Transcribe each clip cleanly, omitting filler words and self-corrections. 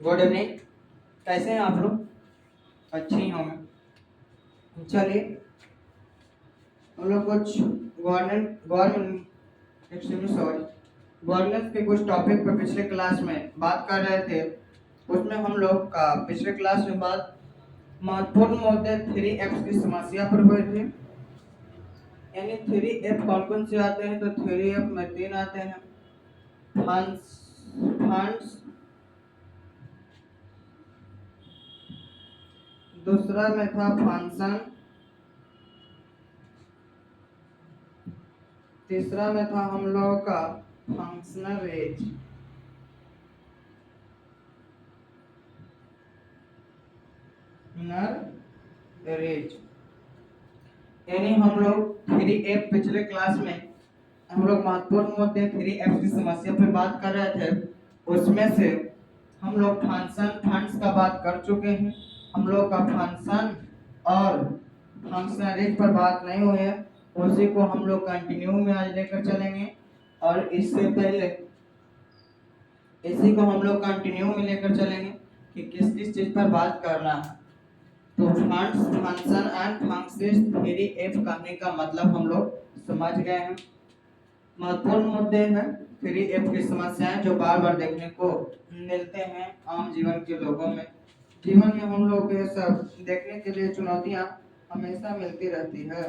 Good evening. कैसे हैं आप लोग? अच्छे ही होंगे। चलिए हम लोग कुछ गवर्नेंस के कुछ टॉपिक पर पिछले क्लास में बात कर रहे थे। उसमें हम लोग का पिछले क्लास में बात महत्वपूर्ण मुद्दे 3F की समस्या पर हुए थे। यानी 3F कौन कौन से आते हैं? तो 3F में 3 आते हैं। फंड्स, दूसरा में था फंक्शन, तीसरा में था हम लोगों का फंक्शनल रेट। यानी हम लोग 3F पिछले क्लास में हम लोग महत्वपूर्ण मुद्दे 3F की समस्या पर बात कर रहे थे। उसमें से हम लोग फंड्स का बात कर चुके हैं। हम लोग का फंक्शन और फंक्शनल रेट पर बात नहीं हुई है, उसी को हम लोग कंटिन्यू में आज लेकर चलेंगे। और इससे पहले इसी को हम लोग कंटिन्यू में लेकर चलेंगे कि किस किस चीज पर बात करना है। तो funds, function and functions 3F कहने का मतलब हम लोग समझ गए हैं। महत्वपूर्ण मुद्दे हैं 3F की समस्याएं जो बार बार देखने को मिलते हैं आम जीवन के लोगों में। जीवन में हम लोग ये सब देखने के लिए चुनौतियां हमेशा मिलती रहती है।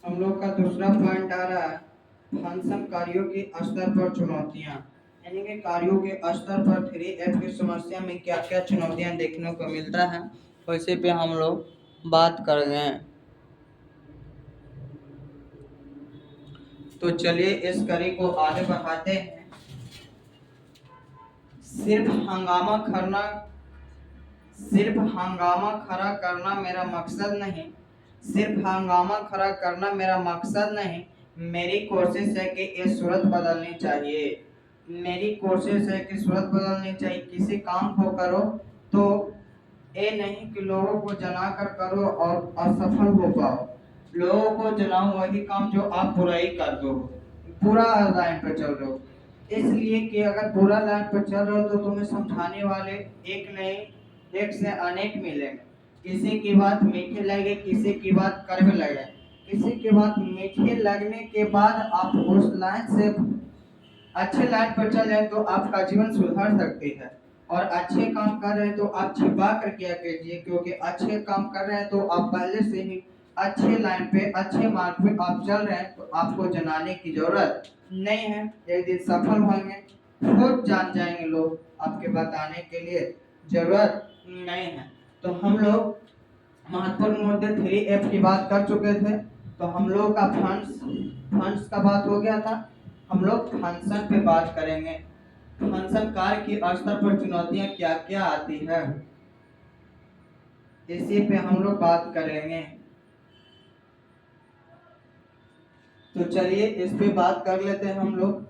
हम लोग का दूसरा पॉइंट आ रहा है फंक्शन कार्यों के स्तर पर चुनौतियां। यानी कि कार्यों के स्तर पर 3F की समस्या में क्या क्या चुनौतियां देखने को मिलता है, वैसे पे हम लोग बात कर रहे हैं। तो चलिए इस कड़ी को आगे बढ़ाते हैं। सिर्फ हंगामा खड़ा करना मेरा मकसद नहीं। सिर्फ हंगामा खड़ा करना मेरा मकसद नहीं। मेरी कोशिश है कि ये सूरत बदलनी चाहिए। मेरी कोशिश है कि सूरत बदलनी चाहिए। किसी काम को करो तो ये नहीं कि लोगों को जना कर करो और असफल हो पाओ। लोगों को जलाओ वही काम जो आप बुराई कर दो, बुरा लाइन पर चल रहे हो। इसलिए कि अगर बुरा लाइन पर चल रहे हो तो तुम्हें समझाने वाले एक नहीं, एक से अनेक मिलेंगे। किसी की बात मीठी लगे, किसी की बात कड़वी लगे। किसी की बात मीठी लगने के बाद आप उस लाइन से अच्छे लाइन पर चल जाए तो आपका जीवन सुधर सकती है। और अच्छे काम कर रहे हैं तो आप छिपा कर किया कीजिए, क्योंकि अच्छे काम कर रहे हैं तो आप पहले से ही अच्छे लाइन पे, अच्छे मार्ग पे आप चल रहे हैं, तो आपको जनाने की जरूरत नहीं है। एक दिन सफल होंगे, खुद जान जाएंगे लोग, आपके बताने के लिए जरूरत नहीं है। तो हम लोग महत्वपूर्ण मुद्दे 3F की बात कर चुके थे। तो हम लोग का फंड्स का बात हो गया था। हम लोग फंक्शन पे बात करेंगे। फंक्शन कार्य की स्तर पर चुनौतियां क्या क्या आती है, इसी पे हम लोग बात करेंगे। तो चलिए इस पे बात कर लेते हैं हम लोग।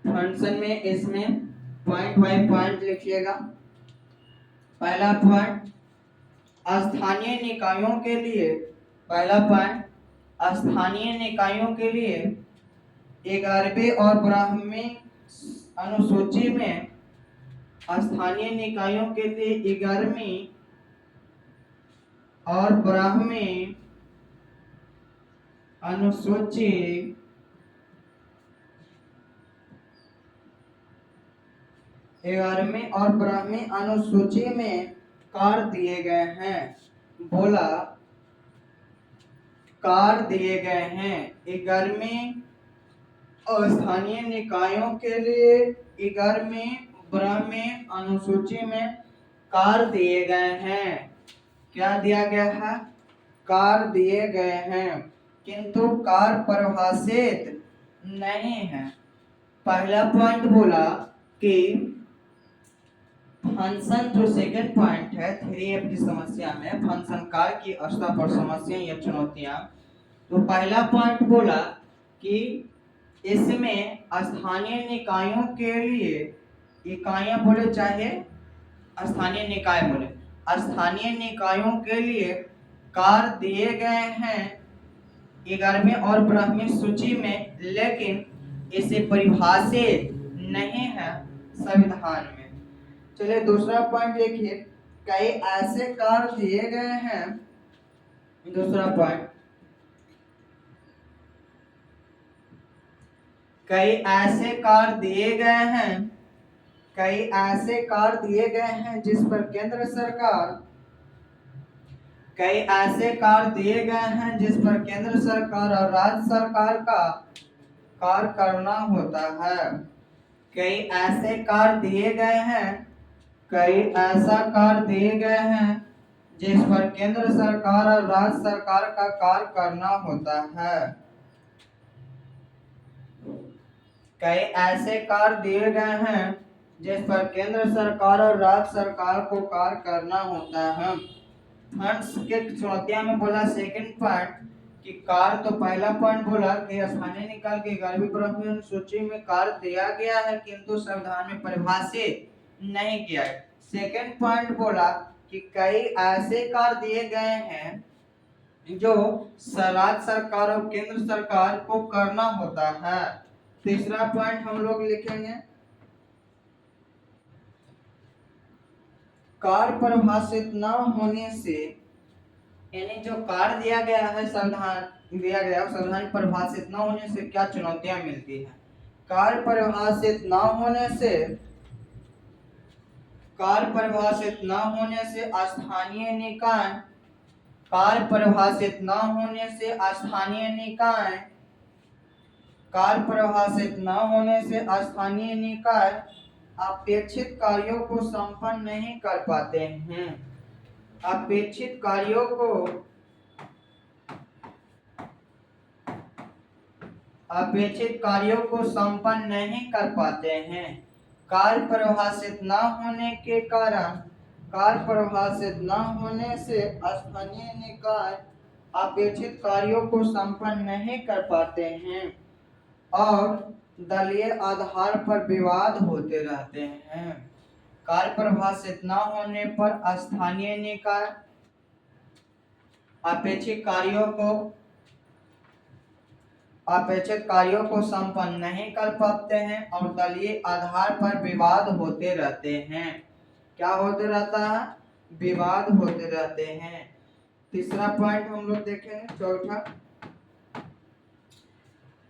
फंक्शन में इसमें पॉइंट बाय पॉइंट लिखिएगा। पहला पॉइंट स्थानीय निकायों के लिए, पहला पॉइंट स्थानीय निकायों के लिए 11वीं और 12वीं अनुसूची में स्थानीय निकायों के लिए 11वीं और 12वीं अनुसूची ग्यारहवीं और 12वीं अनुसूची में कार्य दिए गए हैं। बोला कार्य दिए गए हैं 11वीं और स्थानीय निकायों के लिए 11वीं 12वीं अनुसूची में कार्य दिए गए हैं। क्या दिया गया है? कार्य दिए गए हैं, किंतु कार्य परिभाषित नहीं है। पहला पॉइंट बोला कि फंक्शन जो सेकंड पॉइंट है 3F की समस्या में फंक्शन कार्य की स्तर पर समस्या या चुनौतियां। तो पहला पॉइंट बोला कि इसमें स्थानीय निकायों के लिए इकाइयां बोले चाहे स्थानीय निकाय बोले, स्थानीय निकायों के लिए कार्य दिए गए हैं 11वीं और 12वीं सूची में, लेकिन इसे परिभाषित नहीं है संविधान में। चलिए दूसरा पॉइंट देखिए, कई ऐसे कार्य दिए गए हैं। दूसरा पॉइंट, कई ऐसे कार्य दिए गए हैं, कई ऐसे कार्य दिए गए हैं जिस पर केंद्र सरकार, कई ऐसे कार्य दिए गए हैं जिस पर केंद्र सरकार और राज्य सरकार का कार्य करना होता है। कई ऐसे कार्य दिए गए हैं, कई ऐसा कार्य दिए गए हैं जिस पर केंद्र सरकार और राज्य सरकार का कार्य करना होता है। कई ऐसे कार्य दिए गए हैं जिस पर केंद्र सरकार और राज्य सरकार को कार्य करना होता है। फंड्स के चुनौतियां में बोला सेकंड पॉइंट कि कार्य, तो पहला पॉइंट बोला कि स्थानीय निकाय की 11वीं 12वीं सूची में कार्य दिया गया है किंतु संविधान में परिभाषित नहीं किया है। सेकंड पॉइंट बोला कि कई ऐसे कार्य दिए गए हैं जो राज्य सरकार और केंद्र सरकार को करना होता है। तीसरा पॉइंट हम लोग लिखेंगे, कार्य परिभाषित न होने से, यानी जो कार्य दिया गया है संविधान दिया गया संविधान परिभाषित न होने से क्या चुनौतियां मिलती है। कार्य परिभाषित न होने से, कार्य परिभाषित न होने से स्थानीय निकाय, कार्य परिभाषित न होने से स्थानीय निकाय, कार्य परिभाषित न होने से स्थानीय निकाय अपेक्षित कार्यों को संपन्न नहीं कर पाते हैं। अपेक्षित कार्यों को संपन्न नहीं कर पाते हैं। कार्य परिभाषित न होने के कारण, कार्य परिभाषित न होने से स्थानीय निकाय अपेक्षित कार्यों को संपन्न नहीं कर पाते हैं और दलीय आधार पर विवाद होते रहते हैं। कार्य परिभाषित न होने पर स्थानीय निकाय अपेक्षित कार्यों को संपन्न नहीं कर पाते हैं और दलीय आधार पर विवाद होते रहते हैं। क्या होते रहता है? विवाद होते रहते हैं। तीसरा पॉइंट हम लोग देखेंगे, चौथा,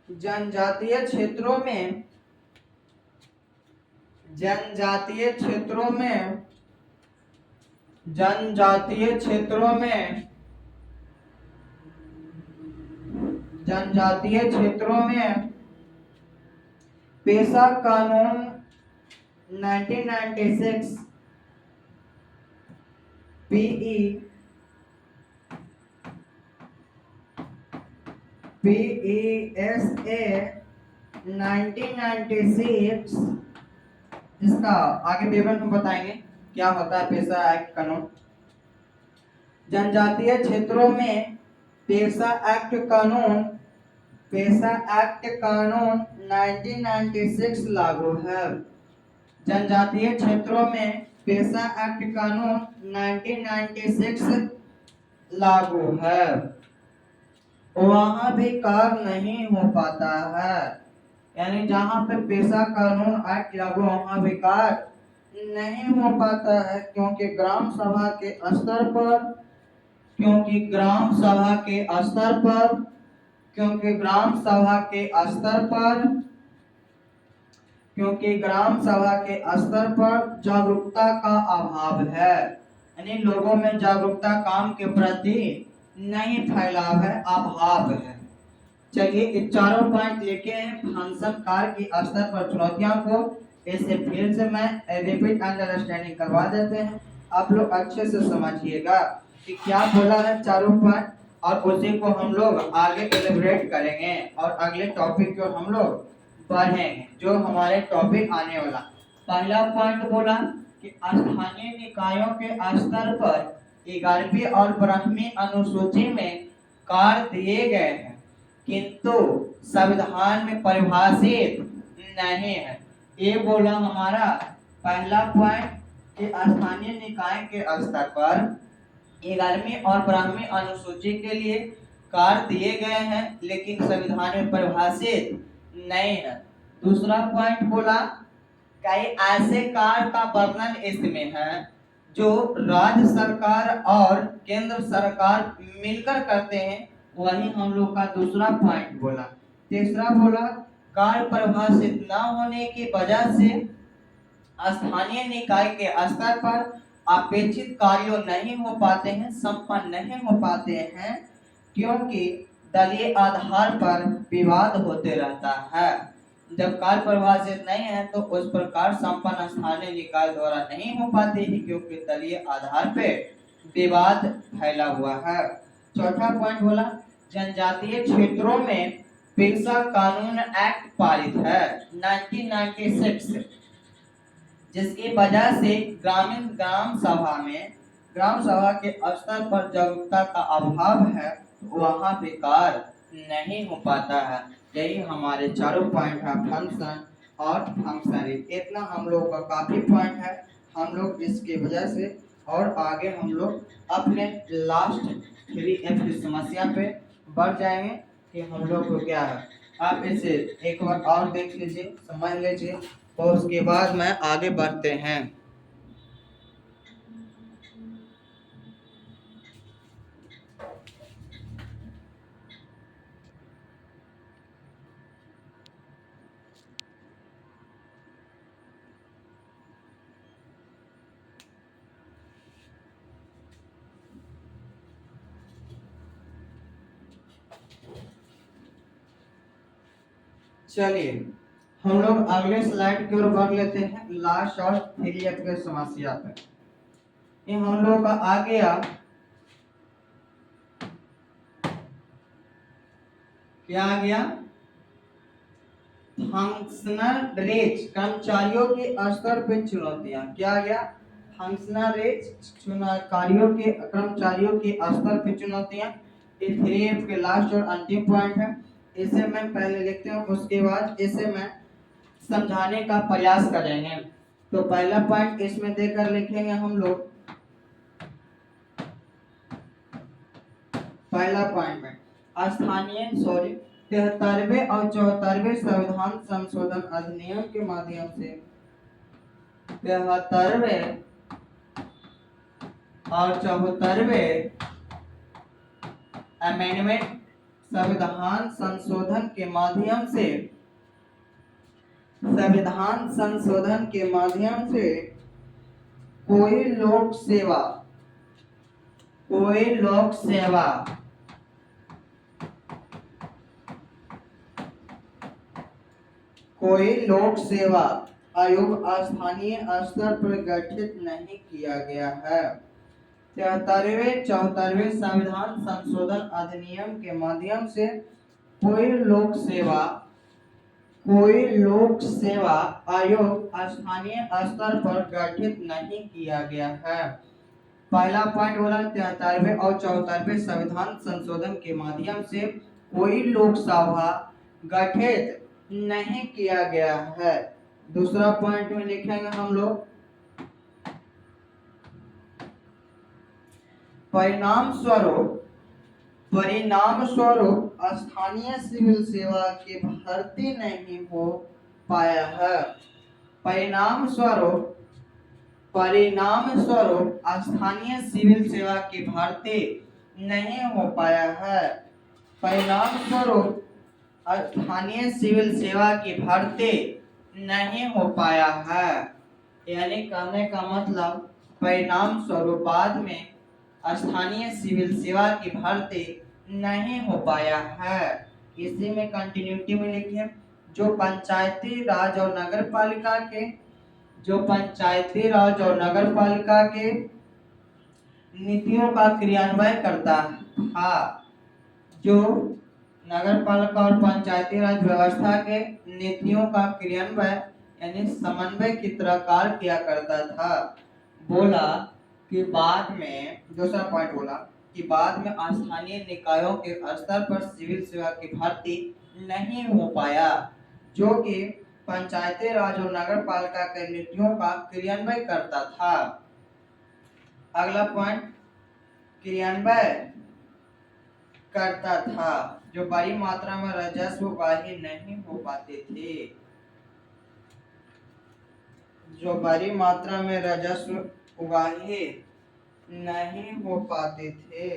जनजातीय क्षेत्रों में जनजातीय क्षेत्रों में पेशा कानून 1996 PESA 1996, इसका आगे विवरण हम बताएंगे क्या होता है पेशा एक्ट कानून। जनजातीय क्षेत्रों में पेशा एक्ट कानून 1996 लागू है। जनजातीय क्षेत्रों में पेशा एक्ट कानून 1996 लागू है। वहां भी कार्य नहीं हो पाता है, यानी जहां पे पेशा कानून एक्ट लागू वहां भी कार्य नहीं हो पाता है क्योंकि ग्राम सभा के स्तर पर जागरूकता का अभाव है, यानी लोगों में जागरूकता काम के प्रति नहीं फैलाव है, अभाव है। चलिए ये चारों पॉइंट लेके हैं फंक्शन कार्य की स्तर पर चुनौतियों को, इसे फिर से मैं रिपीट एंड अंडरस्टैंडिंग करवा देते हैं, आप लोग अच्छे से समझिएगा कि क्या बोला है चारों पॉइंट, और उसी को हम लोग आगे एलिब्रेट करेंगे और अगले टॉपिक को हम लोग पढ़ेंगे जो हमारे टॉपिक आने वाला। पहला पॉइंट बोला कि स्थानीय निकायों के स्तर पर 11वीं और 12वीं अनुसूची में कार्य दिए गए हैं, किंतु संविधान में परिभाषित नहीं है। ये बोला हमारा पहला पॉइंट कि स्थानीय निकाय के स्तर पर 11वीं और 12वीं अनुसूची के लिए कार्य दिए गए हैं, लेकिन संविधान में परिभाषित नहीं है। दूसरा पॉइंट बोला कई ऐसे कार्य का वर्णन इसमें है जो राज्य सरकार और केंद्र सरकार मिलकर करते हैं, वही हम लोग का दूसरा पॉइंट बोला। तीसरा बोला कार्य परिभाषित न होने की वजह से स्थानीय निकाय के स्तर पर अपेक्षित कार्य नहीं हो पाते हैं, संपन्न नहीं हो पाते हैं, क्योंकि दलीय आधार पर विवाद होते रहता है। जब कार्य परिभाषित नहीं है तो उस प्रकार संपन्न स्थानीय निकाय द्वारा नहीं हो पाते हैं, क्योंकि दलीय आधार पे विवाद फैला हुआ है। चौथा पॉइंट बोला जनजातीय क्षेत्रों में पेशा कानून एक्ट पारित है 1996, जिसकी वजह से ग्रामीण ग्राम सभा के स्तर पर जागरूकता का अभाव है, वहाँ पे कार्य नहीं हो पाता है। यही हमारे चारों पॉइंट है, फंक्शन और फंक्शनरी। इतना हम लोग का काफी पॉइंट है, हम लोग इसकी वजह से और आगे हम लोग अपने लास्ट 3F की समस्या पे बढ़ जाएंगे कि हम लोग को क्या है। आप इसे एक बार और देख लीजिए, समझ लीजिए, और उसके बाद में आगे बढ़ते हैं। चलिए हम लोग अगले स्लाइड की ओर बढ़ लेते हैं, लास्ट और 3F की समस्या पे। ये हम लोग का आ गया क्या आ गया, फंक्शनल रेट कर्मचारियों के स्तर पे चुनौतियां। क्या आ गया, फंक्शनल रेट कर्मचारियों के स्तर पे चुनौतियां। ये 3F के लास्ट और अंतिम पॉइंट है। इसे मैं पहले लिखते हूँ, उसके बाद इसे मैं समझाने का प्रयास करेंगे। तो पहला पॉइंट इसमें देकर लिखेंगे हम लोग। पहला पॉइंट में 73वें और 74वें संविधान संशोधन अधिनियम के माध्यम से 73वें और 74वें अमेंडमेंट संविधान संशोधन के माध्यम से कोई लोक सेवा आयोग स्थानीय स्तर पर गठित नहीं किया गया है। 73वें 74वें संविधान संशोधन अधिनियम के माध्यम से कोई लोक सेवा आयोग स्थानीय स्तर पर गठित नहीं किया गया है। पहला पॉइंट बोला 73वें और 74वें संविधान संशोधन के माध्यम से कोई लोकसभा गठित नहीं किया गया है। दूसरा पॉइंट में लिखेंगे हम लोग, परिणाम स्वरूप स्थानीय सिविल सेवा की भर्ती नहीं हो पाया है। परिणाम स्वरूप स्थानीय सिविल सेवा की भर्ती नहीं हो पाया है। परिणाम स्वरूप स्थानीय सिविल सेवा की भर्ती नहीं हो पाया है। यानी कहने का मतलब परिणाम स्वरूप बाद में स्थानीय सिविल सेवा की भर्ती नहीं हो पाया है। इसी में कंटिन्यूटी में लिखिए, जो पंचायती राज और नगर पालिका के नीतियों का क्रियान्वयन करता था, जो नगर पालिका और पंचायती राज व्यवस्था के नीतियों का क्रियान्वयन यानी समन्वय की तरह कार्य किया करता था। बोला कि बाद में, दूसरा पॉइंट बोला कि बाद में स्थानीय निकायों के स्तर पर सिविल सेवा की भर्ती नहीं हो पाया, जो कि पंचायती राज और नगर पालिका के नीतियों का क्रियान्वयन करता था। अगला पॉइंट, क्रियान्वय करता था, जो बड़ी मात्रा में राजस्व वाही नहीं हो पाते थे, जो बड़ी मात्रा में राजस्व वाही नहीं हो पाते थे।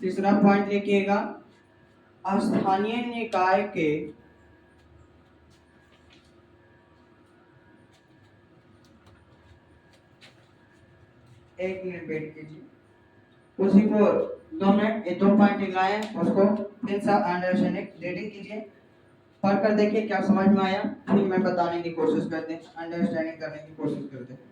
तीसरा पॉइंट लिखिएगा, स्थानीय निकाय के एक मिनट वेट कीजिए, उसी को 2 मिनट, ये 2 पॉइंट लिखाए, उसको फिर से अंडरस्टैंडिंग रेडी कीजिए, पढ़कर देखिए क्या समझ में आया, फिर मैं बताने की कोशिश करते हैं, अंडरस्टैंडिंग करने की कोशिश करते हैं।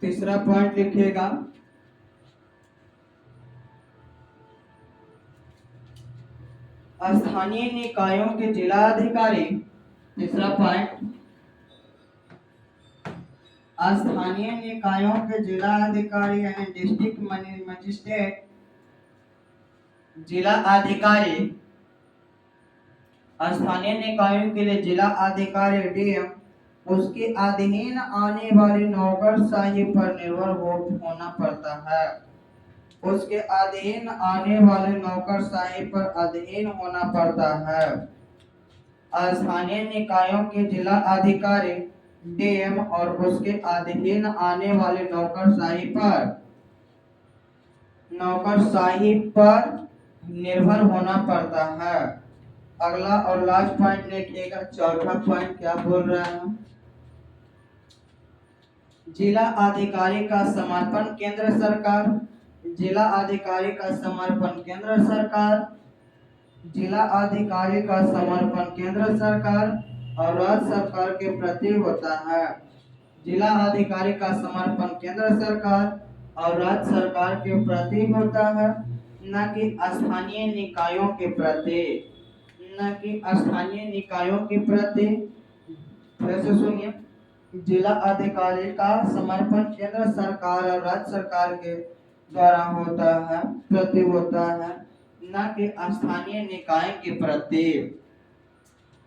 तीसरा पॉइंट लिखिएगा, स्थानीय निकायों के जिला अधिकारी। तीसरा पॉइंट, स्थानीय निकायों के जिला अधिकारी यानी डिस्ट्रिक्ट मजिस्ट्रेट, जिला अधिकारी, स्थानीय निकायों के लिए जिला अधिकारी डीएम उसके अधीन आने वाले नौकरशाही पर निर्भर होना पड़ता है, उसके अधीन आने वाले नौकरशाही पर अधीन होना पड़ता है। स्थानीय निकायों के जिला अधिकारी डीएम और उसके अधीन आने वाले नौकरशाही पर निर्भर होना पड़ता है। अगला और लास्ट पॉइंट देखिएगा, चौथा पॉइंट क्या बोल रहा है, जिला अधिकारी का समर्पण केंद्र सरकार, जिला अधिकारी का समर्पण केंद्र सरकार, जिला अधिकारी का समर्पण केंद्र सरकार और राज्य सरकार के प्रति होता है। जिला अधिकारी का समर्पण केंद्र सरकार और राज्य सरकार के प्रति होता है, न कि स्थानीय निकायों के प्रति, न कि स्थानीय निकायों के प्रति। फिर से सुनिए, जिला अधिकारी का समर्पण केंद्र सरकार और राज्य सरकार के द्वारा होता है, प्रति होता है, न कि स्थानीय निकाय के प्रति।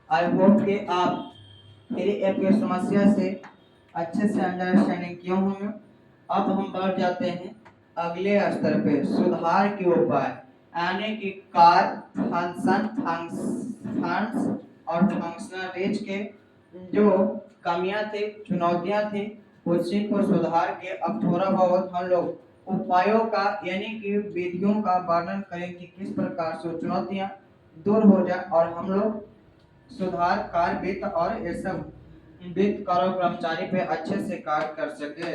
आई होप कि आप मेरी ऐप की समस्या से अच्छे से अंडरस्टैंडिंग किए होंगे। अब हम बढ़ जाते हैं अगले स्तर पे, सुधार के उपाय, यानी कि कार्य, फंक्शंस और फंक्शनलिटीज के जो कमियां थी, चुनौतियां थी, उसी को सुधार के अब थोड़ा बहुत हम लोग उपायों का यानी कि विधियों का वर्णन करें कि किस प्रकार से चुनौतियां दूर हो जाए और हम लोग सुधार कार्य वित्त और ये सब वित्त कार्य कर्मचारी पे अच्छे से कार्य कर सके।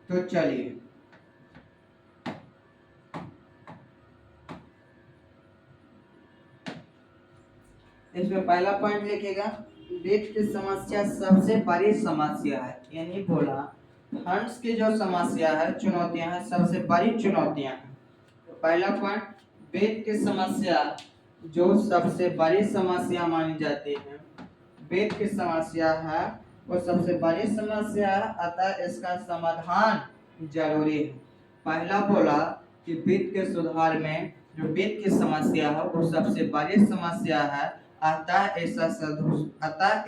तो चलिए, इसमें पहला पॉइंट लिखेगा, वित्त की समस्या सबसे बड़ी समस्या है, यानी बोला फंड्स की जो समस्या है, चुनौतियां हैं, सबसे बड़ी चुनौतियां हैं। तो पहला पॉइंट, वित्त की समस्या जो सबसे बड़ी समस्या मानी जाती है, वित्त की समस्या है वो सबसे बड़ी समस्या है, अतः इसका समाधान जरूरी है। पहला बोला कि वित्त के सुधार में जो वित्त की समस्या है वो सबसे बड़ी समस्या है, अतः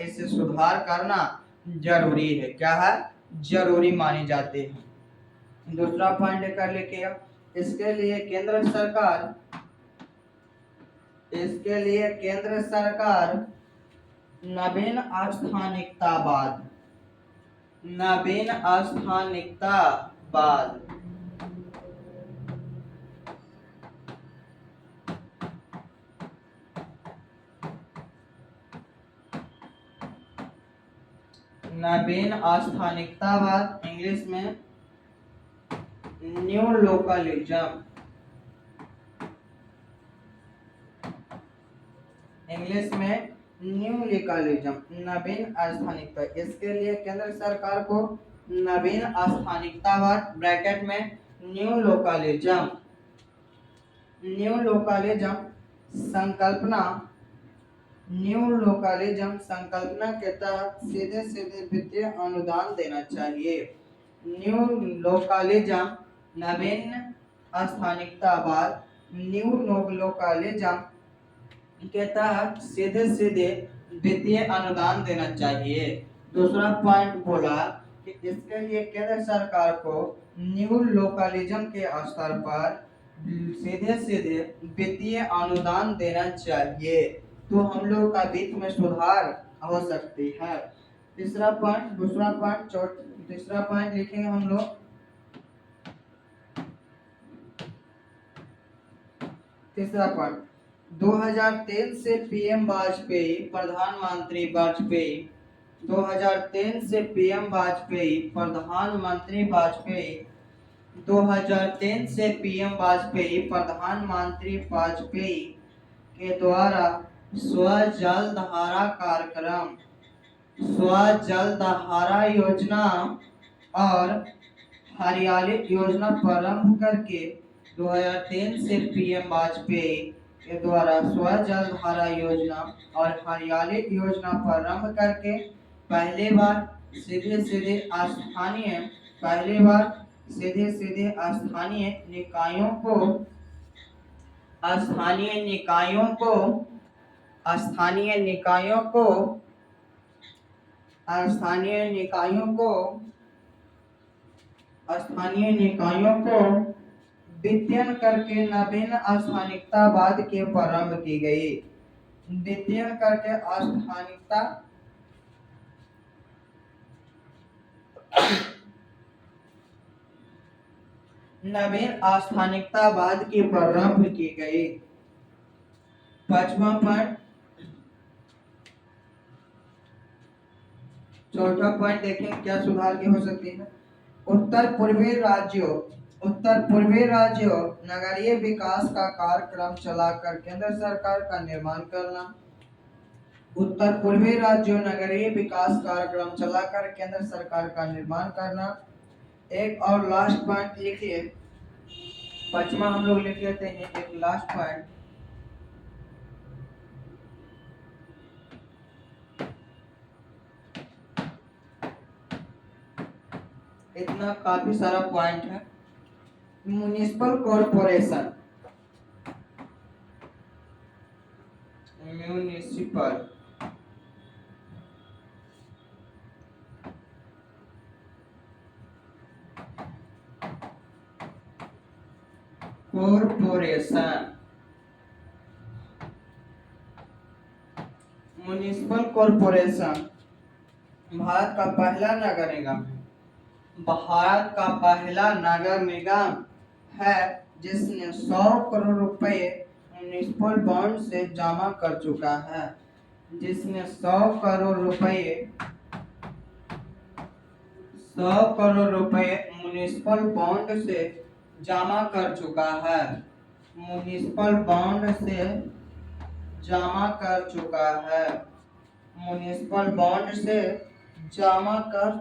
इसे सुधार करना जरूरी है। क्या है? जरूरी मानी जाती है। दूसरा पॉइंट कर लिखिए, इसके लिए केंद्र सरकार नवीन आस्थानिकतावाद इंग्लिश में न्यू लोकलिज्म, नवीन आस्थानिकता। इसके लिए केंद्र सरकार को नवीन आस्थानिकतावाद ब्रैकेट में न्यू लोकलिज्म संकल्पना के तहत सीधे सीधे वित्तीय अनुदान देना चाहिए। न्यू लोकलिज्म नवीन स्थानिकतावाद के तहत सीधे सीधे वित्तीय अनुदान देना चाहिए। दूसरा पॉइंट बोला कि इसके लिए केंद्र सरकार को न्यू लोकलिज्म के स्तर पर सीधे सीधे वित्तीय अनुदान देना चाहिए, तो हम लोग का वित्त में सुधार हो सकती है। तीसरा पॉइंट लिखेंगे हम लोग। तीसरा पॉइंट, 2003 से पीएम वाजपेयी प्रधानमंत्री वाजपेयी 2003 से पीएम वाजपेयी प्रधानमंत्री वाजपेयी के द्वारा स्वजलधारा योजना और हरियाली योजना प्रारंभ करके 2003 से पीएम वाजपेयी के द्वारा स्वजलधारा योजना और हरियाली योजना प्रारंभ करके पहली बार सीधे सीधे स्थानीय निकायों को वित्तीयन करके नवीन स्थानिकतावाद की प्रारंभ की गई। वित्तीयन करके नवीन स्थानिकतावाद की प्रारंभ की गई। पांचवा पॉइंट, चौथा पॉइंट देखें क्या सुधार की हो सकती है। उत्तर पूर्वी राज्यों नगरीय विकास का कार्यक्रम चलाकर केंद्र सरकार का निर्माण करना। उत्तर पूर्वी राज्यों नगरीय विकास कार्यक्रम चलाकर केंद्र सरकार का निर्माण करना। एक और लास्ट पॉइंट लिखिए, पांचवा हम लोग लिख लेते हैं एक लास्ट पॉइंट। इतना काफी सारा पॉइंट है। म्युनिसिपल कॉरपोरेशन भारत का पहला नगर निगम है जिसने 100 करोड़ रुपए म्युनिसिपल बॉन्ड से जमा कर चुका है। 100 करोड़ रुपए म्युनिसिपल बॉन्ड से जमा कर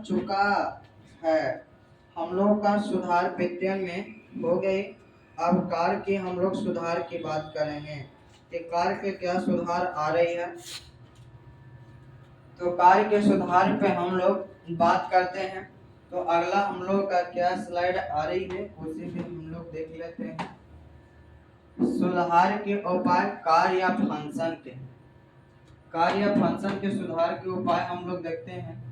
चुका है। हम लोग का सुधार पेट्रोल में हो गए। अब कार के हम लोग सुधार की बात करेंगे कि कार के क्या सुधार आ रही है। तो कार के सुधार पे हम लोग बात करते हैं। तो अगला हम लोग का क्या स्लाइड आ रही है उसे भी हम लोग देख लेते हैं। सुधार के उपाय कार या फंक्शन के सुधार के उपाय हम लोग देखते हैं।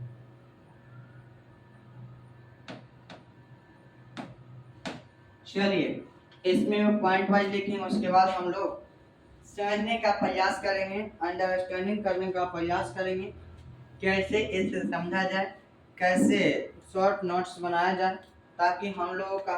चलिए इसमें पॉइंट वाइज लिखेंगे, उसके बाद हम लोग समझने का प्रयास करेंगे, अंडरस्टैंडिंग करने का प्रयास करेंगे, कैसे इसे समझा जाए, कैसे शॉर्ट नोट्स बनाया जाए, ताकि हम लोगों का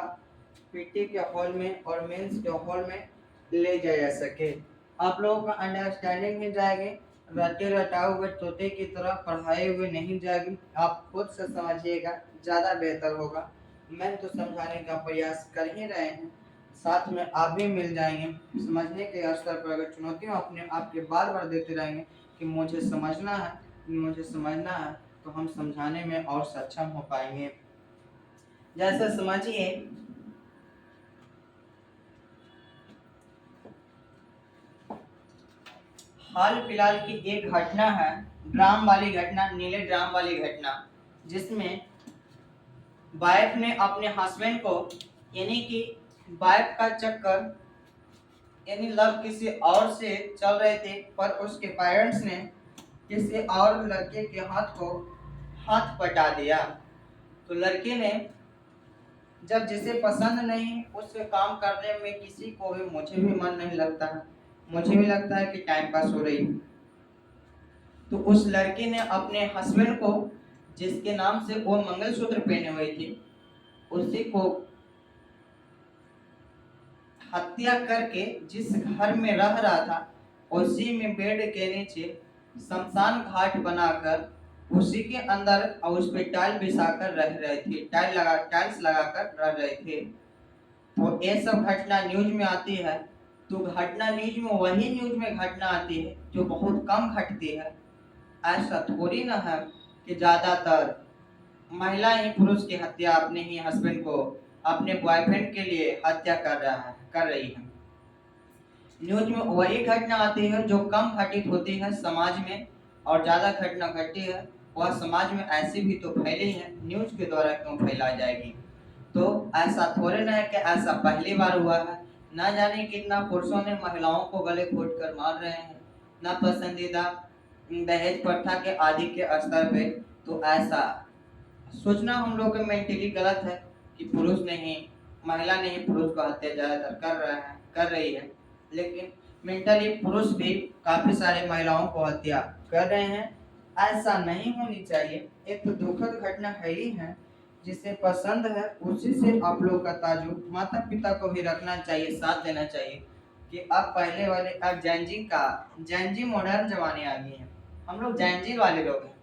पीटी के हॉल में और मेंस के हॉल में ले जाया जा सके। आप लोगों का अंडरस्टैंडिंग ही जाएगी, रटे रटाए हुए तोते की तरह पढ़ाए हुए नहीं जाएगी। आप खुद से समझिएगा, ज़्यादा बेहतर होगा। मैं तो समझाने का प्रयास कर ही रहे हैं, साथ में आप भी मिल जाएंगे। समझने के स्तर पर अगर चुनौतियाँ अपने आपके बार बार देते रहेंगे कि मुझे समझना है, मुझे समझना है, तो हम समझाने में और सक्षम हो पाएंगे। जैसे समझिए, हाल फिलहाल की एक घटना है, ड्राम वाली घटना, नीले ड्राम वाली घटना, जिसमें वाइफ ने अपने हस्बैंड को, यानी कि वाइफ का चक्कर यानी लव किसी और से चल रहे थे, पर उसके पेरेंट्स ने किसी और लड़के के हाथ पटा दिया। तो लड़के ने जब जिसे पसंद नहीं उससे काम करने में किसी को भी, मुझे भी मन नहीं लगता है, मुझे भी लगता है कि टाइम पास हो रही है। तो उस लड़के ने अपने हस्बैंड को, जिसके नाम से वो मंगलसूत्र पहने हुए थे, उसी को हत्या करके जिस घर में रह रहा था उसी में बेड के नीचे शमशान घाट बनाकर उसी के अंदर और उस पे टाइल बिछाकर रह रहे थे, टाइल्स लगाकर रह रहे थे। तो ये सब घटना न्यूज में आती है। तो घटना न्यूज में वही न्यूज में घटना आती है जो बहुत कम घटती है। ऐसा थोड़ी ना है कि ज्यादातर महिला ही पुरुष की हत्या अपने ही हस्बैंड को, अपने बॉयफ्रेंड के लिए हत्या कर रही है। न्यूज में वही घटना आती है जो कम घटित होती है समाज में, और ज्यादा घटना घटती है वह समाज में ऐसी भी तो फैली है, न्यूज के द्वारा क्यों फैला जाएगी। तो ऐसा थोड़े ना है कि ऐसा पहली बार हुआ है। ना जाने कितना पुरुषों ने महिलाओं को गले घोट कर मार रहे हैं, ना पसंदीदा दहेज प्रथा के आदि के स्तर पे। तो ऐसा सोचना हम लोग का मेंटली गलत है कि पुरुष नहीं, महिला नहीं पुरुष को हत्या ज्यादातर कर रही है, लेकिन मेंटली पुरुष भी काफी सारे महिलाओं को हत्या कर रहे हैं। ऐसा नहीं होनी चाहिए। एक तो दुखद घटना है ही है, जिसे पसंद है उसी से आप लोग का ताजुब, माता पिता को भी रखना चाहिए, साथ देना चाहिए कि अब पहले वाले, अब जैनजी मॉडर्न जमाने आ गए हैं, हम लोग जैनजी वाले लोग हैं,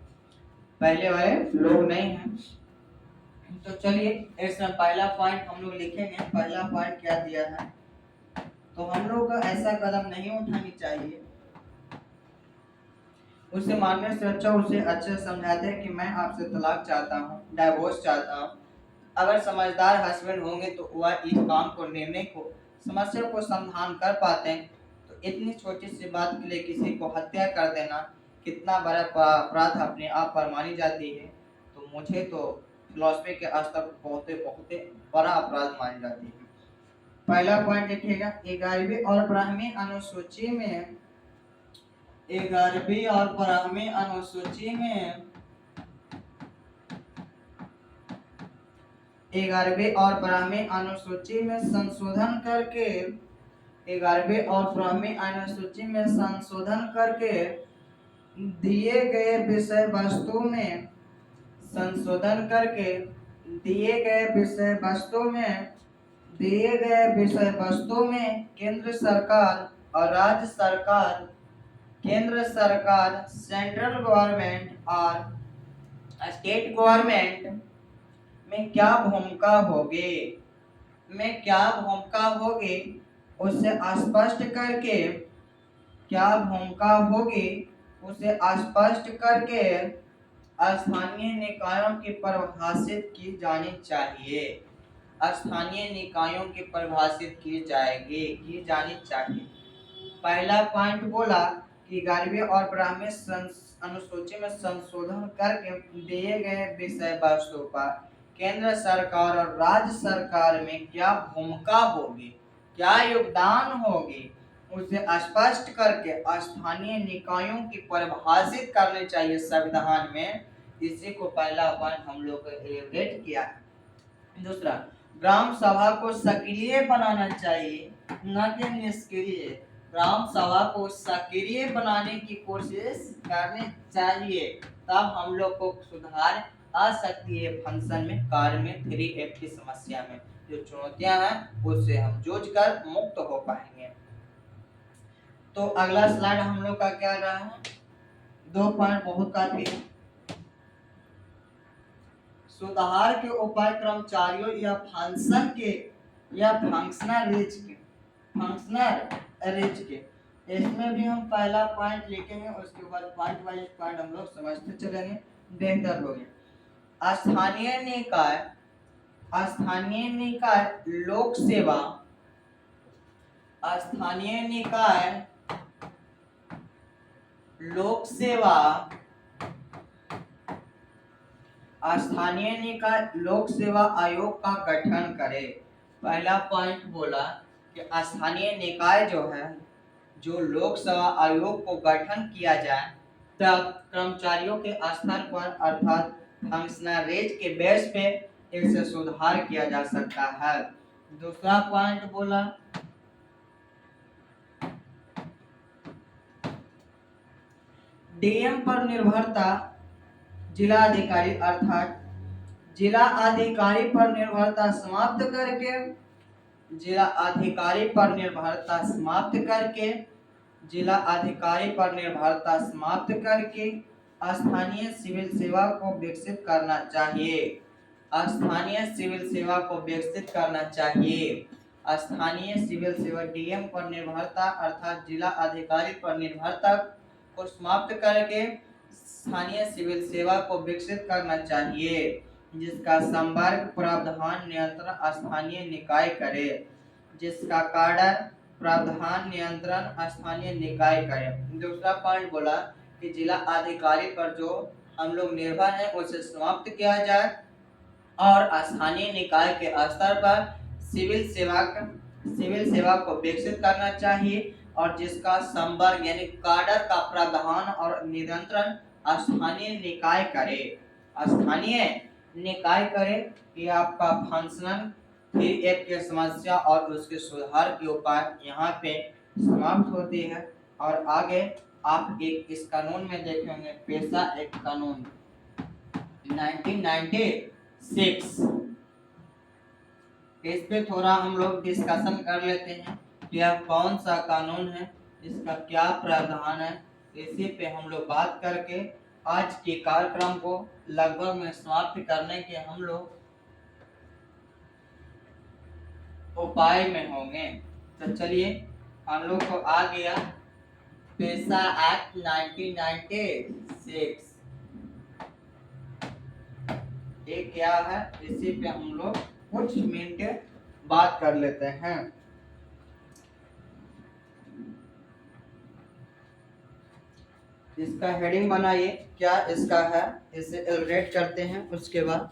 पहले वाले लोग नहीं हैं। तो चलिए इसमें पहला पॉइंट हम लोग लिखेंगे। पहला पॉइंट क्या दिया है, तो हम लोग का ऐसा कदम नहीं उठानी चाहिए। उसे मानने से अच्छा उसे अच्छे समझाते हैं कि मैं आपसे तलाक चाहता हूँ, डाइवोर्स चाहता हूँ। अगर समझदार हस्बैंड होंगे तो वह इस काम को, निर्णय को, समस्या को समाधान कर पाते हैं। तो इतनी छोटी सी बात के लिए किसी को हत्या कर देना कितना बड़ा अपराध अपने आप पर मानी जाती है। तो मुझे तो फिलॉसफी के स्तर पर बहुत बहुत बड़ा अपराध मानी जाती है। पहला पॉइंट देखिएगा, 11वीं और 12वीं अनुसूची में, 11वीं और 12वीं अनुसूची में, 11वीं और 12वीं अनुसूची में संशोधन करके, 11वीं और 12वीं अनुसूची में संशोधन करके दिए गए विषय वस्तु में, संशोधन करके दिए गए विषय वस्तु में, दिए गए विषय वस्तु में केंद्र सरकार और राज्य सरकार, केंद्र सरकार, सेंट्रल गवर्नमेंट और स्टेट गवर्नमेंट में क्या भूमिका होगी, उसे स्पष्ट करके, क्या भूमिका होगी उसे स्पष्ट करके स्थानीय निकायों की परिभाषित की जानी चाहिए। स्थानीय निकायों की परिभाषित की जानी चाहिए। पहला पॉइंट बोला कि 11वीं और 12वीं अनुसूची में संशोधन करके दिए गए विषय वस्तु पर केंद्र सरकार और राज्य सरकार में क्या भूमिका होगी, क्या योगदान होगी, उसे स्पष्ट करके स्थानीय निकायों की परिभाषित करनी चाहिए संविधान में। इसी को पहला पॉइंट हम लोग एलिब्रेट किया है। दूसरा, ग्राम सभा को सक्रिय बनाना चाहिए, न कि निष्क्रिय। ग्राम सभा को सक्रिय बनाने की कोशिश करनी चाहिए, तब हम लोग को सुधार आ सकती है फंक्शन में, कार्य में, 3F की समस्या में जो चुनौतियां हैं उससे हम जूझ कर मुक्त हो पाएंगे। तो अगला स्लाइड हम लोग का क्या रहा है, 2 पॉइंट बहुत काफी है। सुधार के उपाय कर्मचारियों या फंक्शनरीज के इसमें भी हम पहला पॉइंट लिखेंगे, उसके बाद पॉइंट वाइज पॉइंट हम लोग समझते चलेंगे, बेहतर होगा। स्थानीय निकाय लोक सेवा, स्थानीय निकाय लोक सेवा, स्थानीय निकाय लोक सेवा आयोग का गठन करे। पहला पॉइंट बोला कि स्थानीय निकाय जो है, जो लोक सेवा आयोग को गठन किया जाए, तब कर्मचारियों के स्तर पर अर्थात फंक्शनरीज के बेस पे इसे सुधार किया जा सकता है। दूसरा पॉइंट बोला डीएम पर निर्भरता, जिला अधिकारी अर्थात जिला अधिकारी पर निर्भरता समाप्त करके, जिला अधिकारी पर निर्भरता समाप्त करके, जिला अधिकारी पर निर्भरता समाप्त करके स्थानीय सिविल सेवा को विकसित करना चाहिए। स्थानीय सिविल सेवा को विकसित करना चाहिए। स्थानीय सिविल सेवा डीएम पर निर्भरता अर्थात जिला अधिकारी पर निर्भरता को समाप्त करके स्थानीय सिविल सेवा को विकसित करना चाहिए, जिसका संवर्ग प्रावधान नियंत्रण स्थानीय निकाय करे, जिसका कार्य प्रावधान नियंत्रण स्थानीय निकाय करे। दूसरा पॉइंट बोला कि जिला अधिकारी पर जो हम लोग निर्भर हैं उसे समाप्त किया जाए और स्थानीय निकाय के स्तर पर सिविल सेवा को विकसित करना चाहिए और जिसका संवर्ग यानी कार्य का प्रावधान और नियंत्रण स्थानीय निकाय करे। स्थानीय निकाय करे कि आपका फंक्शनल 3F की समस्या और उसके सुधार के उपाय यहाँ पे समाप्त होती है। और आगे आप इस कानून में देखेंगे, पेशा एक्ट कानून 1996, इस पे थोड़ा हम लोग डिस्कशन कर लेते हैं कि यह कौन सा कानून है, इसका क्या प्रावधान है। इसी पे हम लोग बात करके आज के कार्यक्रम को लगभग में समाप्त करने के हम लोग उपाय में होंगे। तो चलिए, हम लोग को आ गया पेशा एक्ट 1996, ये क्या है, इसी पे हम लोग कुछ मिनट बात कर लेते हैं। इसका हेडिंग बनाइए, क्या इसका है, इसे एलिब्रेट करते हैं। उसके बाद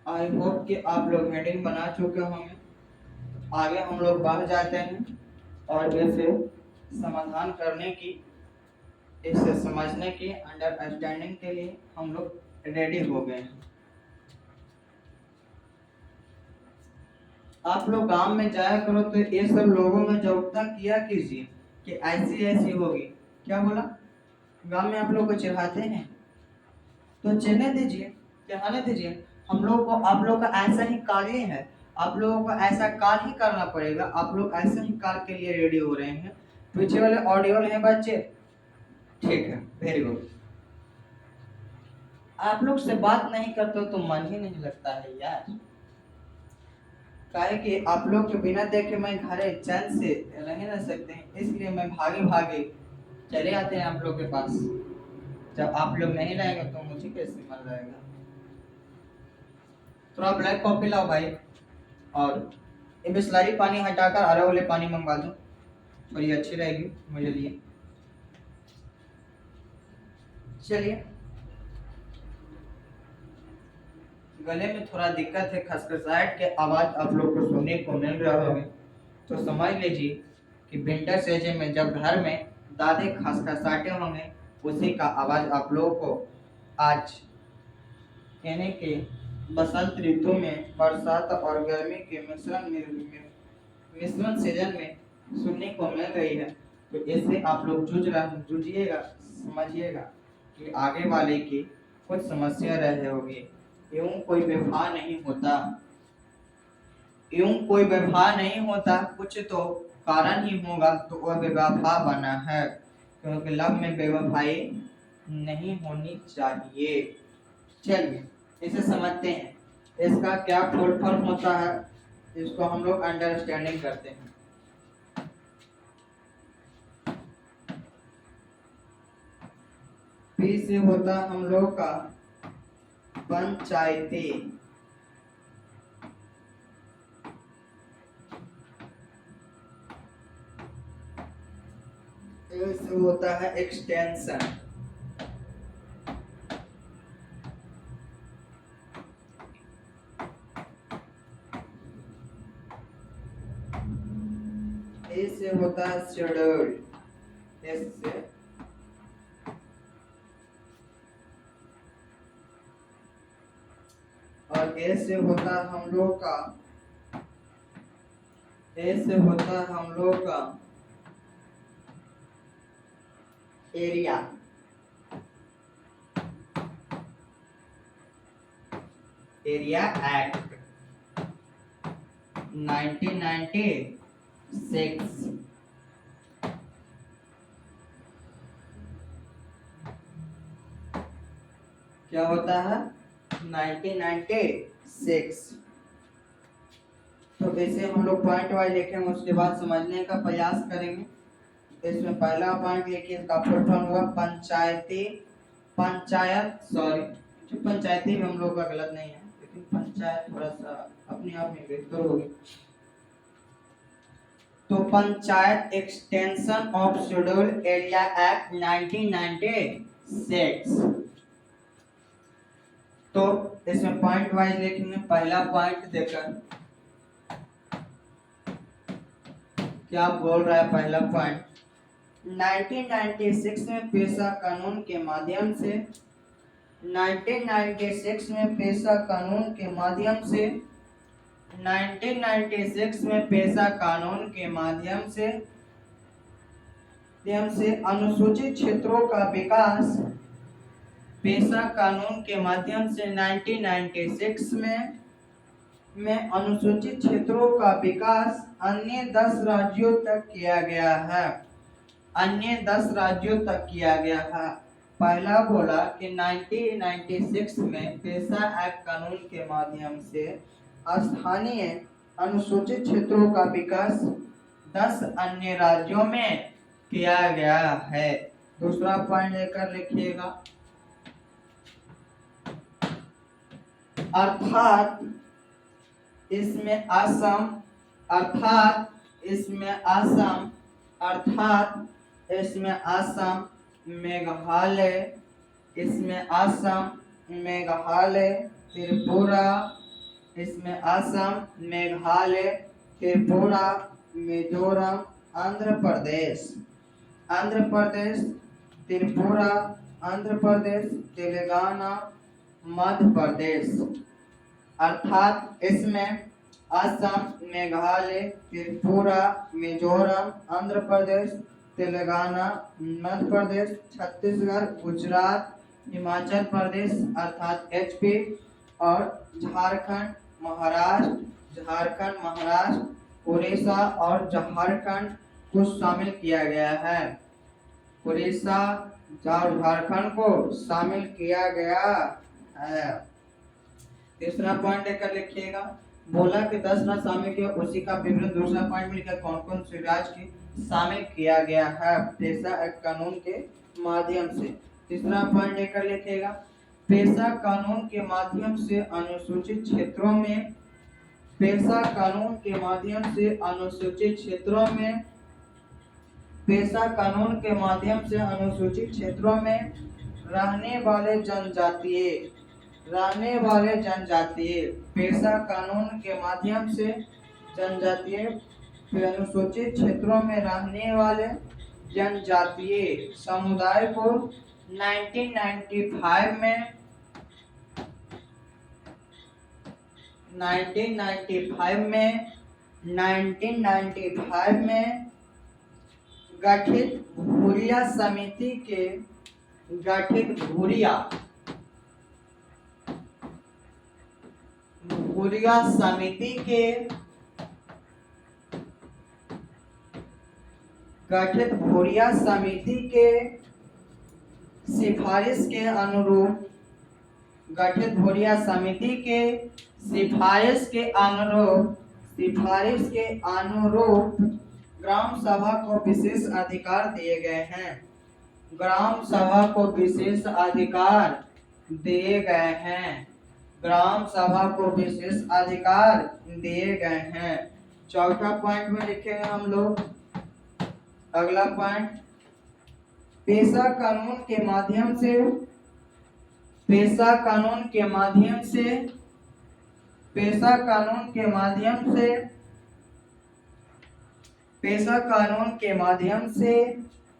आई होप कि आप लोग हेडिंग बना चुके होंगे। आगे हम लोग बढ़ जाते हैं और इसे समाधान करने की, इसे समझने की, अंडरस्टैंडिंग के लिए हम लोग रेडी हो गए हैं। आप लोग गांव में जाया करो तो ये सब लोगों में जागरूकता किया कीजिए कि ऐसी ऐसी होगी। क्या बोला, गांव में आप लोग को चिढ़ाते हैं तो चिढ़ने दीजिए, चिढ़ाने दीजिए। हम लोग को आप लोग का ऐसा ही कार्य है, आप लोगों को ऐसा कॉल ही करना पड़ेगा। आप लोग ऐसे ही कॉल के लिए रेडी हो रहे हैं। पीछे वाले ऑडियो हैं बच्चे? ठीक है, वेरी गुड। आप लोग से बात नहीं करते तो मन ही नहीं लगता है यार। काहे कि आप लोग के बिना देखे मैं घरे चैन से रह ना सकते हैं, इसलिए मैं भागे भागे चले आते हैं आप लोग के पास। जब आप लोग नहीं रहेंगे तो मुझे कैसे मन रहेगा। थोड़ा ब्लैक कॉफी लाओ भाई, और ये बिस्लरी पानी हटाकर हरे वाले पानी मंगवा दो, थोड़ी अच्छी रहेगी मेरे लिए। चलिए, गले में थोड़ा दिक्कत है, खसखसाहट के आवाज आप लोग को सुनने को मिल रहा होगा, तो समझ लीजिए कि विंटर सीजन में जब घर में दादे खसखसाते होंगे, उसी का आवाज आप लोगों को आज कहने के बसंत ऋतु में बरसात और गर्मी के मिश्रण सीजन में सुनने को मिल रही है। तो इससे आप लोग जूझिएगा, समझिएगा कि आगे वाले की कुछ समस्या रहे होगी। यूं कोई व्यवहार नहीं होता, यूं कोई व्यवहार नहीं होता, कुछ तो कारण ही होगा, तो वह बेवफा बना है, क्योंकि लव में बेवफाई नहीं होनी चाहिए। चलिए, इसे समझते हैं, इसका क्या फुल फॉर्म होता है, इसको हम लोग अंडरस्टैंडिंग करते हैं। पी से होता हम लोग का पंचायती, ए से होता है एक्सटेंशन, ए से होता है शेड्यूल, एस से और ए से होता हम लोग का, ए से होता हम लोग का एरिया, एरिया एक्ट 1996। क्या होता है 1996। तो इसे हम लोग पॉइंट वाइज लिखेंगे, उसके बाद समझने का प्रयास करेंगे। इसमें पहला पॉइंट लिखिए, इसका फुल फॉर्म हुआ पंचायती, पंचायत सॉरी, पंचायती भी हम लोग का गलत नहीं है, लेकिन पंचायत थोड़ा सा अपने आप में बेहतर होगी। तो panchayat extension of schedule area act 1996। तो इसमें पॉइंट वाइज लिखेंगे। पहला पॉइंट देखकर क्या बोल रहा है, पहला पॉइंट 1996 में पेशा कानून के माध्यम से, 1996 में पेशा कानून के माध्यम से, 1996 में पेशा कानून के माध्यम से अनुसूचित क्षेत्रों का विकास, पेशा कानून के माध्यम से 1996 में अनुसूचित क्षेत्रों का विकास अन्य 10 राज्यों तक किया गया है, अन्य 10 राज्यों तक किया गया है। पहला बोला कि 1996 में पेशा एक्ट कानून के माध्यम से स्थानीय अनुसूचित क्षेत्रों का विकास 10 अन्य राज्यों में किया गया है। दूसरा पॉइंट लेकर लिखिएगा, अर्थात इसमें असम, अर्थात इसमें असम, अर्थात इसमें असम, मेघालय, इसमें असम, मेघालय, त्रिपुरा, इसमें असम, मेघालय, त्रिपुरा, मिजोरम, आंध्र प्रदेश, आंध्र प्रदेश, त्रिपुरा, आंध्र प्रदेश, तेलंगाना, मध्य प्रदेश। अर्थात इसमें असम, मेघालय, त्रिपुरा, मिजोरम, आंध्र प्रदेश, तेलंगाना, मध्य प्रदेश, छत्तीसगढ़, गुजरात, हिमाचल प्रदेश अर्थात एचपी और झारखंड, महाराष्ट्र, झारखंड, महाराष्ट्र, उड़ीसा और झारखंड को शामिल किया गया है। उड़ीसा और झारखंड को शामिल किया गया है। तीसरा पॉइंट लेकर लिखिएगा, बोला कि 10 राज्य शामिल किया, उसी का विवरण दूसरा पॉइंट में लिखा कौन कौन से राज्य की शामिल किया गया है पेशा एक्ट कानून के माध्यम से। तीसरा पॉइंट लेकर लिखिएगा, पेशा कानून के माध्यम से अनुसूचित क्षेत्रों में, पेशा कानून के माध्यम से अनुसूचित क्षेत्रों में, पेशा कानून के माध्यम से अनुसूचित क्षेत्रों में रहने वाले जनजातीय, पेशा कानून के माध्यम से जनजातीय अनुसूचित क्षेत्रों में रहने वाले जनजातीय समुदाय को 1995 में गठित भूरिया समिति के सिफारिश के अनुरूप ग्राम सभा को विशेष अधिकार दिए गए हैं। ग्राम सभा को विशेष अधिकार दिए गए हैं। चौथा पॉइंट में लिखेंगे हम लोग, अगला पॉइंट, पेशा कानून के माध्यम से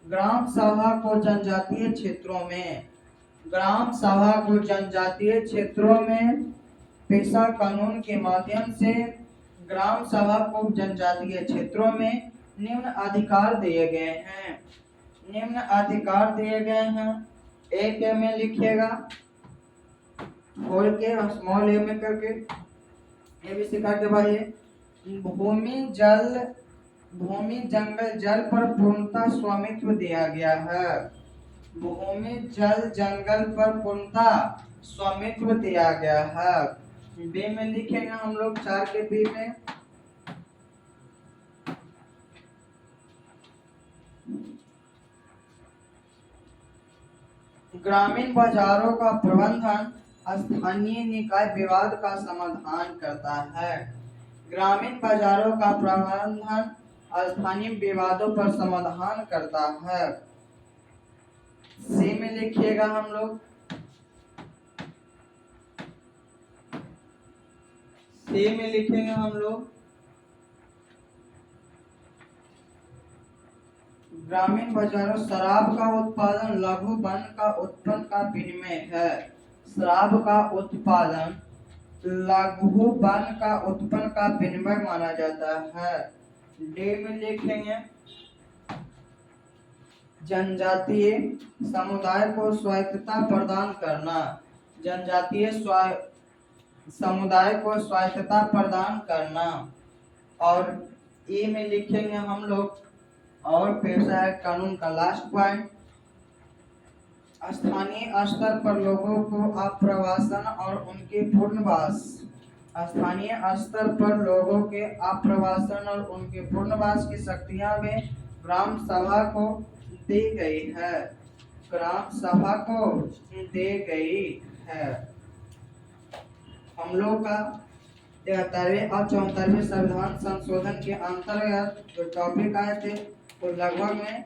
ग्राम सभा को जनजातीय क्षेत्रों में पेशा कानून के माध्यम से ग्राम सभा को जनजातीय क्षेत्रों में निम्न अधिकार दिए गए हैं। एक में लिखिएगा, खोल के स्मॉल ए में करके ये भी सिखा के भाई, भूमि जंगल जल पर पूर्णतः स्वामित्व दिया गया है। भूमि जल जंगल पर पूर्णतः स्वामित्व दिया गया है। बी में लिखेंगे हम लोग, 4 के बी में, ग्रामीण बाजारों का प्रबंधन स्थानीय निकाय विवाद का समाधान करता है। ग्रामीण बाजारों का प्रबंधन स्थानीय विवादों पर समाधान करता है। सी में लिखिएगा हम लोग, सी में लिखेंगे हम लोग, ग्रामीण बाजारों शराब का उत्पादन लघु वन का उत्पन्न का विनिमय है। शराब का उत्पादन लघु वन का उत्पन्न का विनिमय माना जाता है। डी में लिखेंगे, जनजातीय समुदाय को स्वायत्तता प्रदान करना। जनजातीय समुदाय को स्वायत्तता प्रदान करना। और ई में लिखेंगे हम लोग, और पेशा एक्ट कानून का लास्ट पॉइंट, स्थानीय स्तर पर लोगों को आप्रवासन और उनके पुनर्वास, स्थानीय स्तर पर लोगों के आप्रवासन और उनके पुनर्वास की शक्तियां भी ग्राम सभा को दी गई है। ग्राम सभा को दी गई है। हम लोग का 73वें और 74वें संविधान संशोधन के अंतर्गत जो टॉपिक आए थे तो लगभग में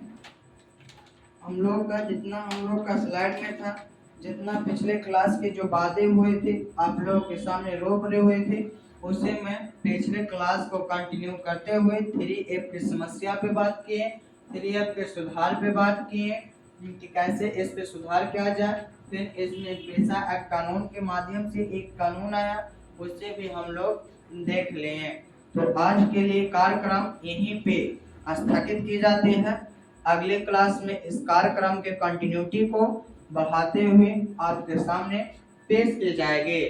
हम लोग का जितना हम लोग का स्लाइड में था, जितना पिछले क्लास के जो बातें हुए थे आप लोगों के सामने रोक रहे हुए थे, उसे मैं पिछले क्लास को कंटिन्यू करते हुए 3F की समस्या पे बात किए, 3F के सुधार पे बात किए कि कैसे इस पे सुधार किया जाए। फिर इसमें पेशा एक्ट कानून के माध्यम से एक कानून आया, उससे भी हम लोग देख लिए। तो आज के लिए कार्यक्रम यहीं पे स्थगित की जाती है। अगले क्लास में इस कार्यक्रम के कंटिन्यूटी को बढ़ाते हुए आपके सामने पेश किए जाएंगे।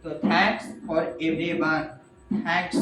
तो थैंक्स फॉर एवरीवन। थैंक्स।